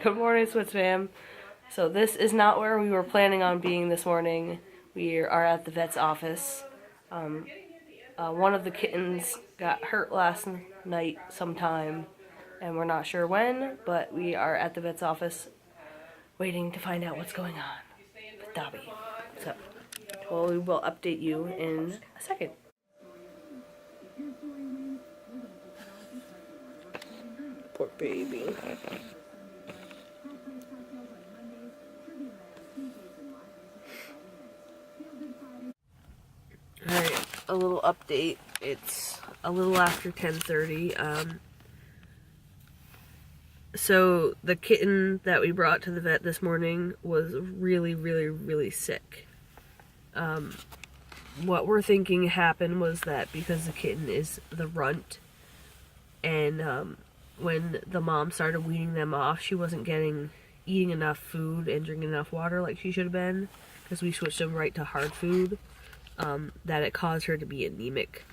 Good morning, Swits fam. So this is not where we were planning on being this morning. We are at the vet's office. One of the kittens got hurt last night sometime, and we're not sure when, but we are at the vet's office waiting to find out what's going on with Dobby. So, well, we will update you in a second. Poor baby. Alright, a little update. It's a little after 10:30. So the kitten that we brought to the vet this morning was really sick. What we're thinking happened was that because the kitten is the runt, and when the mom started weaning them off, she wasn't eating enough food and drinking enough water like she should have been, because we switched them right to hard food. That it caused her to be anemic.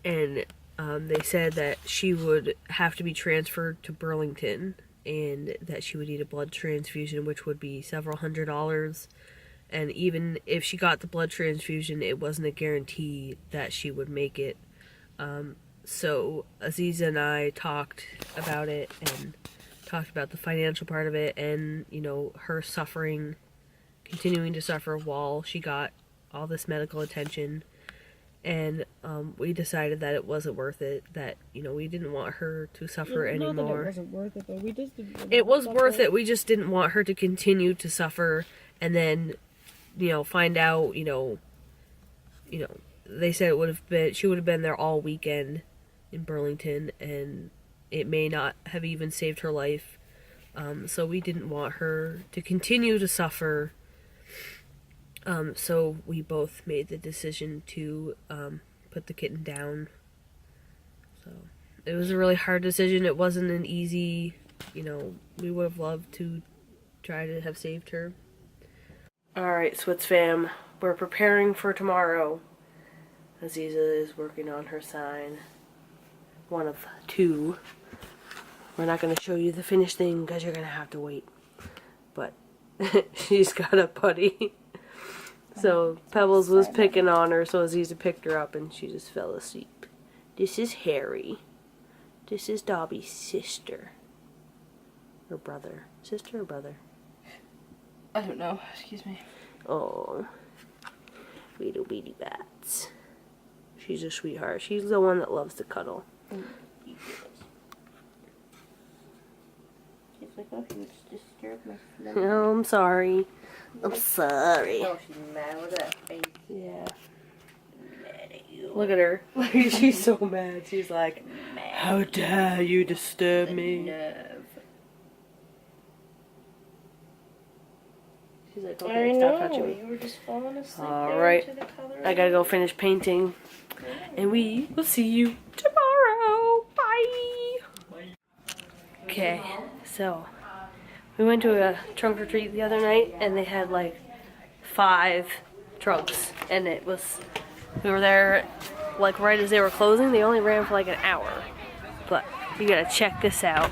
And they said that she would have to be transferred to Burlington, and that she would need a blood transfusion, which would be several $100s. And even if she got the blood transfusion, it wasn't a guarantee that she would make it. So Aziza and I talked about it, and talked about the financial part of it, and, you know, her suffering, continuing to suffer while she got all this medical attention. And we decided that it wasn't worth it, that, you know, we didn't want her to suffer anymore. Not that it wasn't worth it, but we just didn't. It was worth it. We just didn't want her to continue to suffer, and then, you know, find out, you know, they said she would have been there all weekend in Burlington, and it may not have even saved her life. So we didn't want her to continue to suffer. So we both made the decision to put the kitten down. So it was a really hard decision. It wasn't an easy, you know, we would have loved to try to have saved her. Alright, Swits fam, we're preparing for tomorrow. Aziza is working on her sign. One of two. We're not going to show you the finished thing because you're going to have to wait. But she's got a putty. So Pebbles was picking on her, so Aziza picked her up and she just fell asleep. This is Harry. This is Dobby's sister. Or brother. Sister or brother? I don't know. Excuse me. Oh. Little bitty bats. She's a sweetheart. She's the one that loves to cuddle. She's like, oh, you just disturbed my friend. Oh, I'm sorry. I'm sorry. Oh, she's mad with that face. Yeah. Mad at you. Look at her. She's so mad. She's like, how dare you disturb me? Nerve. She's like, okay, stop touching me. You were just falling asleep. Alright. I gotta go finish painting. And we will see you tomorrow. Bye. Okay, so we went to a trunk or treat the other night, and they had like 5 trunks, and we were there like right as they were closing. They only ran for like an hour, but you gotta check this out.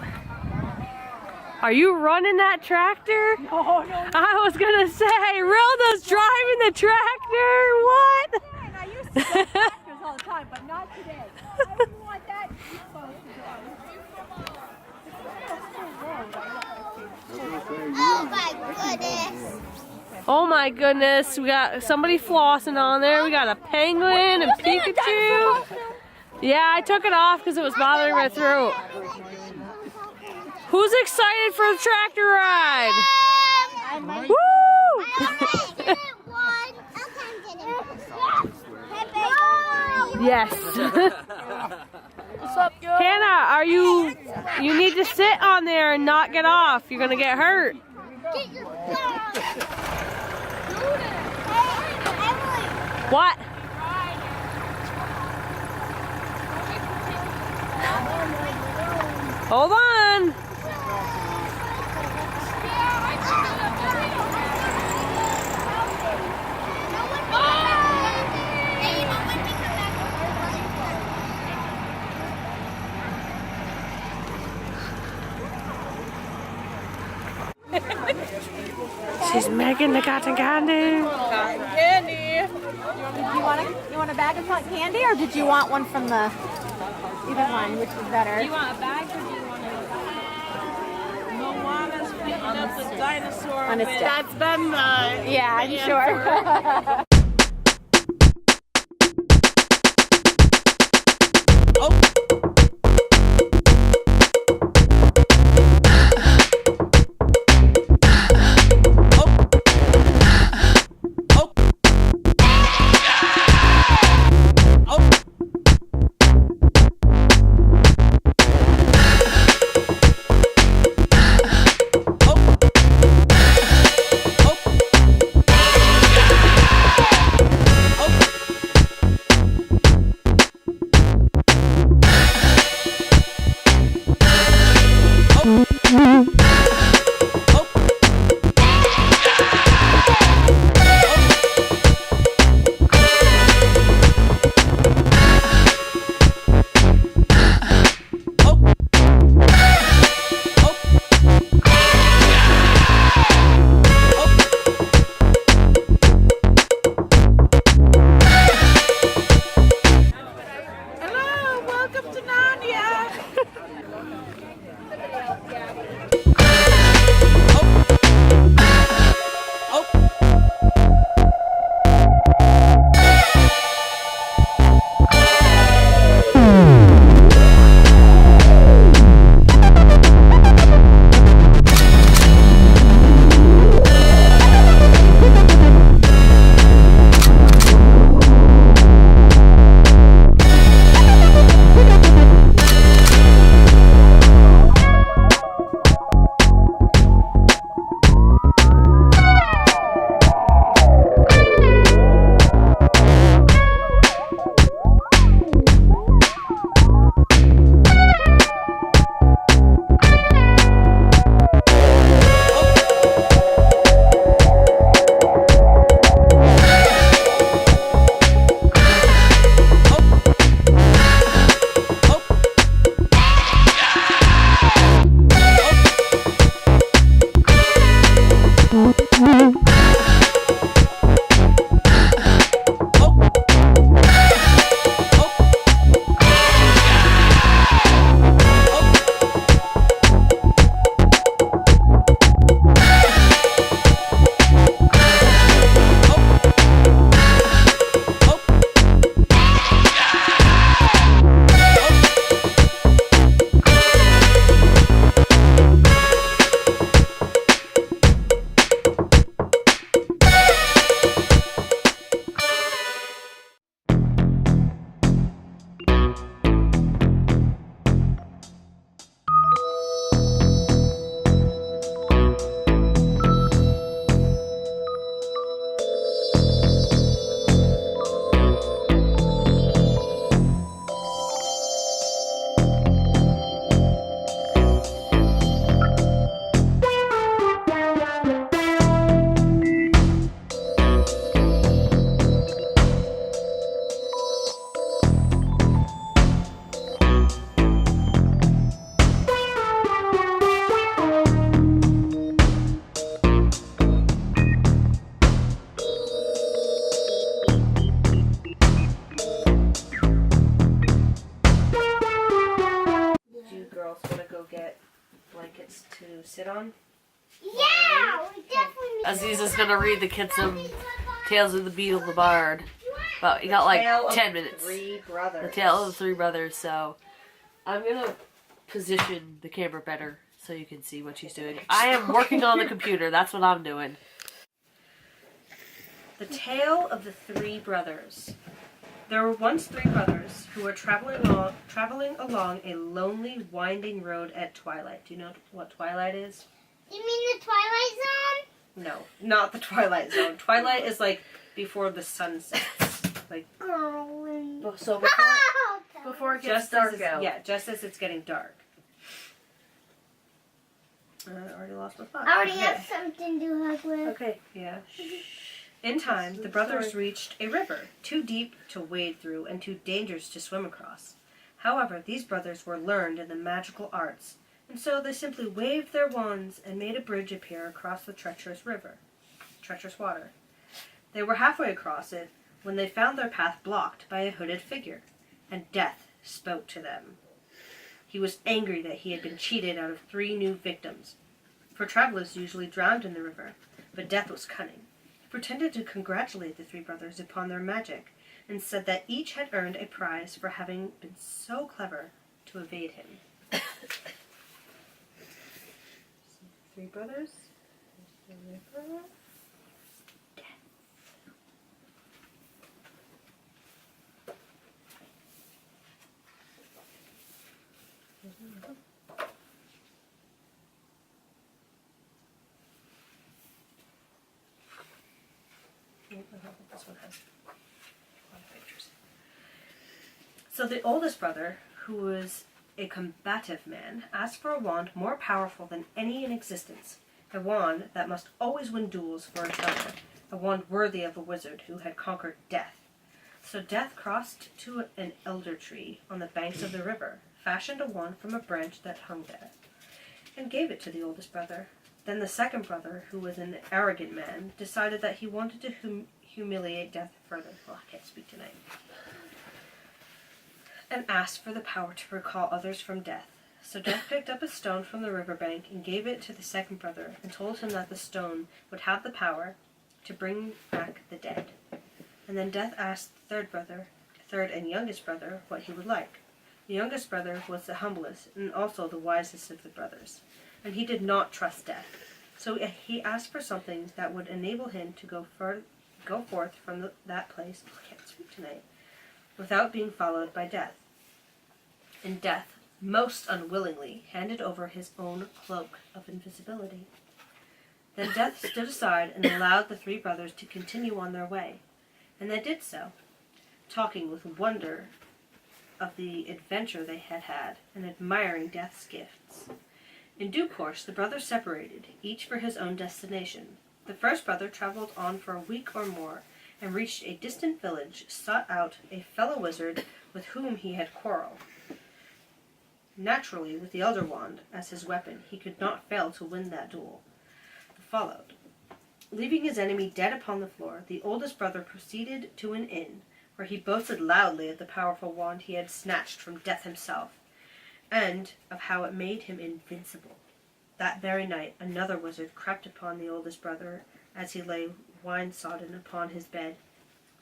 Are you running that tractor? No, no. I was gonna say, Rilda's driving the tractor. What? I used to go tractors all the time, but not today. I didn't want that. Oh my goodness. Oh my goodness, we got somebody flossing on there. We got a penguin and Pikachu. Yeah, I took it off because it was bothering my throat. Who's excited for the tractor ride? Woo! Yes. What's up, yo? Hannah, you need to sit on there and not get off. You're gonna get hurt. Get your Hey, Emily. What? Hold on. She's making the cotton candy. Cotton candy. You want a bag of cotton candy, or did you want one from the either one, which is better? Do you want a bag or do you want a... Moana's picking up the dinosaur. On a stick. That's been the... Yeah, I'm sure. sit on? Yeah, we definitely need Aziza's gonna read the kids some Tales of the Beetle the Bard. But you got like Tale of 10 minutes. Three brothers. The Tale of the Three Brothers, so I'm gonna position the camera better so you can see what she's doing. I am working on the computer, that's what I'm doing. The Tale of the Three Brothers. There were once three brothers who were traveling along a lonely, winding road at twilight. Do you know what twilight is? You mean the Twilight Zone? No, not the Twilight Zone. Twilight is like before the sun sets. Like So before it gets just dark as out. yeah, just as it's getting dark. I already lost my thought. I already Okay. have something to hug with. Okay, yeah. In time, the brothers reached a river, too deep to wade through and too dangerous to swim across. However, these brothers were learned in the magical arts, and so they simply waved their wands and made a bridge appear across the treacherous river. treacherous water. They were halfway across it when they found their path blocked by a hooded figure, and Death spoke to them. He was angry that he had been cheated out of 3 new victims, for travelers usually drowned in the river, but Death was cunning. He pretended to congratulate the 3 brothers upon their magic, and said that each had earned a prize for having been so clever to evade him. 3 brothers. There's the river. Death. There's the river. This one has a lot of pictures. So the oldest brother, who was a combative man, asked for a wand more powerful than any in existence, a wand that must always win duels for a treasure, a wand worthy of a wizard who had conquered death. So Death crossed to an elder tree on the banks of the river, fashioned a wand from a branch that hung there, and gave it to the oldest brother. Then the second brother, who was an arrogant man, decided that he wanted to humiliate Death further. Well, I can't speak tonight. And asked for the power to recall others from death. So Death picked up a stone from the riverbank and gave it to the second brother, and told him that the stone would have the power to bring back the dead. And then Death asked the third and youngest brother, what he would like. The youngest brother was the humblest and also the wisest of the brothers, and he did not trust Death. So he asked for something that would enable him to go forth from that place, I can't speak tonight, without being followed by Death. And Death, most unwillingly, handed over his own cloak of invisibility. Then Death stood aside and allowed the 3 brothers to continue on their way, and they did so, talking with wonder of the adventure they had had, and admiring Death's gifts. In due course, the brothers separated, each for his own destination. The first brother traveled on for a week or more, and reached a distant village, sought out a fellow wizard with whom he had quarreled. Naturally, with the Elder Wand as his weapon, he could not fail to win that duel. Followed. Leaving his enemy dead upon the floor, the oldest brother proceeded to an inn, where he boasted loudly of the powerful wand he had snatched from Death himself, and of how it made him invincible. That very night, another wizard crept upon the oldest brother as he lay wine-sodden upon his bed.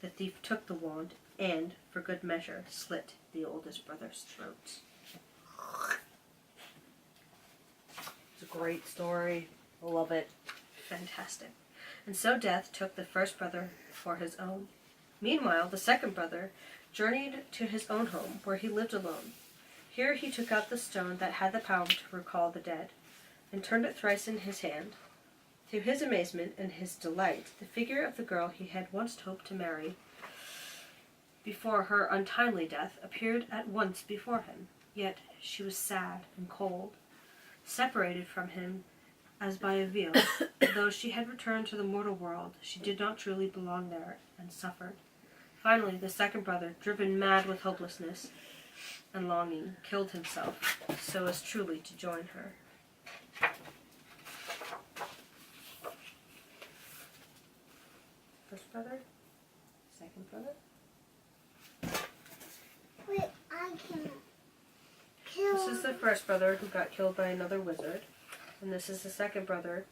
The thief took the wand and, for good measure, slit the oldest brother's throat. It's a great story. I love it. Fantastic. And so Death took the first brother for his own. Meanwhile, the second brother journeyed to his own home, where he lived alone. Here he took out the stone that had the power to recall the dead, and turned it thrice in his hand. To his amazement and his delight, the figure of the girl he had once hoped to marry before her untimely death appeared at once before him. Yet she was sad and cold, separated from him as by a veil. Though she had returned to the mortal world, she did not truly belong there, and suffered. Finally, the second brother, driven mad with hopelessness and longing, killed himself, so as truly to join her. First brother, second brother. Wait, I can't kill. This is the first brother who got killed by another wizard, and this is the second brother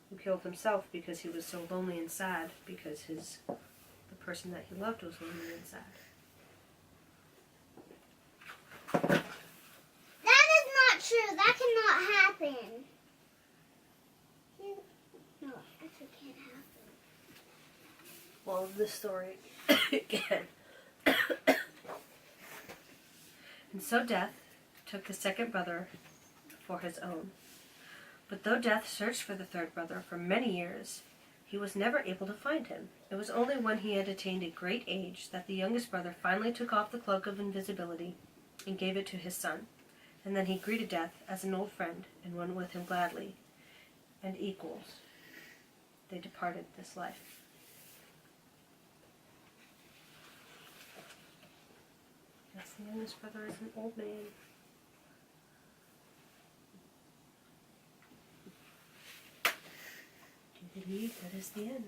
who killed himself because he was so lonely and sad because the person that he loved was lonely and sad. That is not true. That cannot happen. No, actually can't happen. Well, this story again. And so Death took the second brother for his own. But though Death searched for the third brother for many years, he was never able to find him. It was only when he had attained a great age that the youngest brother finally took off the cloak of invisibility and gave it to his son. And then he greeted Death as an old friend and went with him gladly, and equals. They departed this life. Yes, the youngest brother is an old man. Do you I believe that is the end.